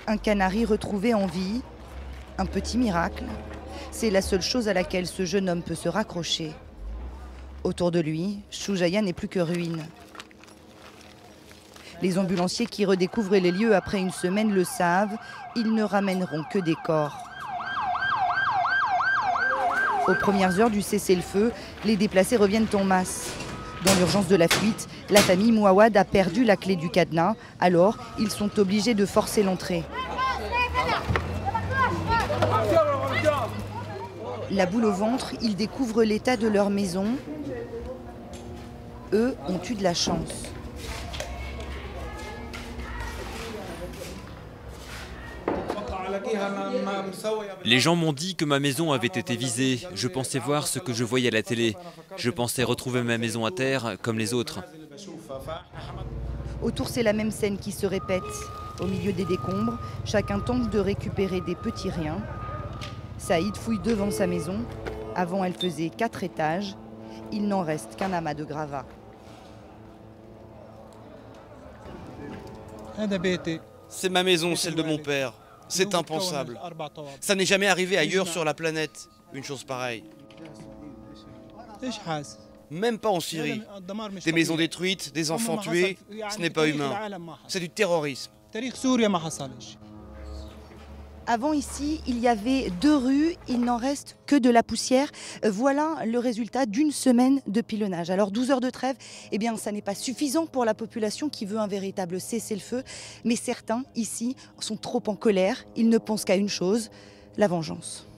Un canari retrouvé en vie, un petit miracle. C'est la seule chose à laquelle ce jeune homme peut se raccrocher. Autour de lui, Choujaya n'est plus que ruine. Les ambulanciers qui redécouvrent les lieux après une semaine le savent, ils ne ramèneront que des corps. Aux premières heures du cessez-le-feu, les déplacés reviennent en masse. Dans l'urgence de la fuite, la famille Mouawad a perdu la clé du cadenas, alors ils sont obligés de forcer l'entrée. La boule au ventre, ils découvrent l'état de leur maison. Eux ont eu de la chance. Les gens m'ont dit que ma maison avait été visée. Je pensais voir ce que je voyais à la télé. Je pensais retrouver ma maison à terre comme les autres. Autour, c'est la même scène qui se répète. Au milieu des décombres, chacun tente de récupérer des petits riens. Saïd fouille devant sa maison. Avant, elle faisait 4 étages. Il n'en reste qu'un amas de gravats. C'est ma maison, celle de mon père. C'est impensable. Ça n'est jamais arrivé ailleurs sur la planète, une chose pareille. Même pas en Syrie. Des maisons détruites, des enfants tués, ce n'est pas humain. C'est du terrorisme. Avant ici, il y avait 2 rues, il n'en reste que de la poussière. Voilà le résultat d'une semaine de pilonnage. Alors 12 heures de trêve, eh bien ça n'est pas suffisant pour la population qui veut un véritable cessez-le-feu. Mais certains ici sont trop en colère, ils ne pensent qu'à une chose, la vengeance.